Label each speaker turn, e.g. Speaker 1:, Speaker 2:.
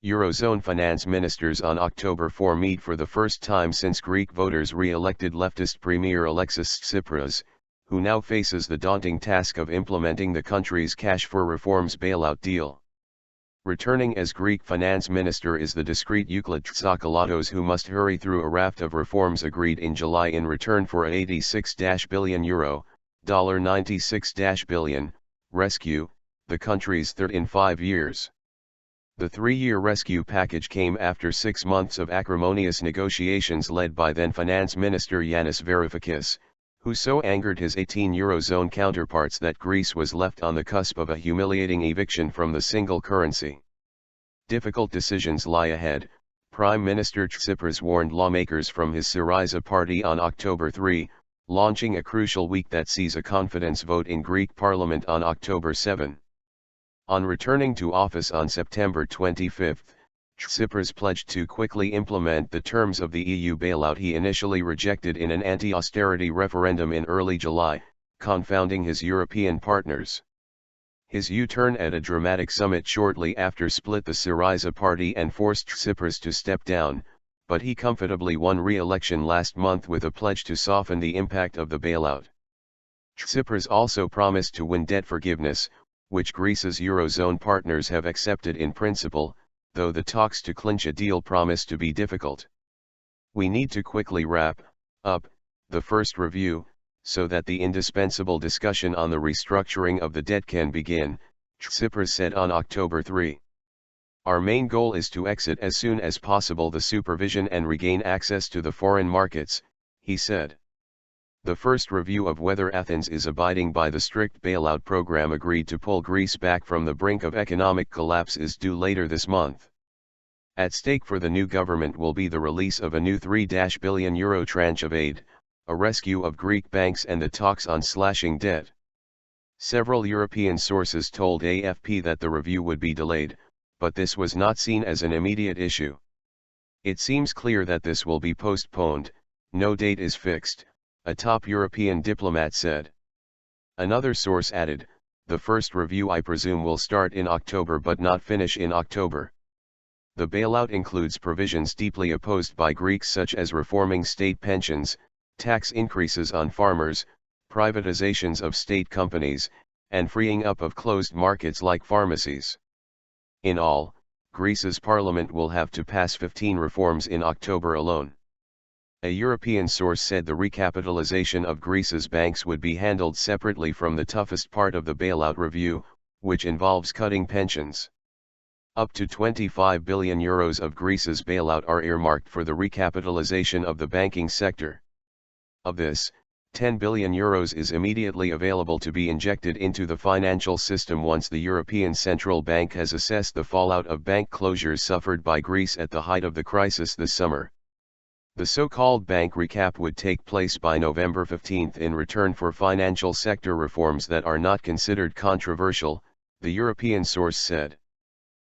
Speaker 1: Eurozone finance ministers on October 4 meet for the first time since Greek voters re-elected leftist Premier Alexis Tsipras, who now faces the daunting task of implementing the country's cash for reforms bailout deal. Returning as Greek finance minister is the discreet Euclid Tsakalotos, who must hurry through a raft of reforms agreed in July in return for a €86 billion, $96 billion, rescue, the country's third in 5 years. The 3-year rescue package came after 6 months of acrimonious negotiations led by then Finance Minister Yanis Varoufakis, who so angered his 18 Eurozone counterparts that Greece was left on the cusp of a humiliating eviction from the single currency. Difficult decisions lie ahead, Prime Minister Tsipras warned lawmakers from his Syriza party on October 3, launching a crucial week that sees a confidence vote in Greek parliament on October 7. On returning to office on September 25, Tsipras pledged to quickly implement the terms of the EU bailout he initially rejected in an anti-austerity referendum in early July, confounding his European partners. His U-turn at a dramatic summit shortly after split the Syriza party and forced Tsipras to step down, but he comfortably won re-election last month with a pledge to soften the impact of the bailout. Tsipras also promised to win debt forgiveness, which Greece's Eurozone partners have accepted in principle, though the talks to clinch a deal promise to be difficult. We need to quickly wrap up the first review, so that the indispensable discussion on the restructuring of the debt can begin, Tsipras said on October 3. Our main goal is to exit as soon as possible the supervision and regain access to the foreign markets, he said. The first review of whether Athens is abiding by the strict bailout program agreed to pull Greece back from the brink of economic collapse is due later this month. At stake for the new government will be the release of a new €3 billion tranche of aid, a rescue of Greek banks and the talks on slashing debt. Several European sources told AFP that the review would be delayed, but this was not seen as an immediate issue. It seems clear that this will be postponed, no date is fixed, a top European diplomat said. Another source added, the first review I presume will start in October but not finish in October. The bailout includes provisions deeply opposed by Greeks such as reforming state pensions, tax increases on farmers, privatizations of state companies, and freeing up of closed markets like pharmacies. In all, Greece's parliament will have to pass 15 reforms in October alone. A European source said the recapitalization of Greece's banks would be handled separately from the toughest part of the bailout review, which involves cutting pensions. Up to €25 billion of Greece's bailout are earmarked for the recapitalization of the banking sector. Of this, €10 billion is immediately available to be injected into the financial system once the European Central Bank has assessed the fallout of bank closures suffered by Greece at the height of the crisis this summer. The so-called bank recap would take place by November 15 in return for financial sector reforms that are not considered controversial, the European source said.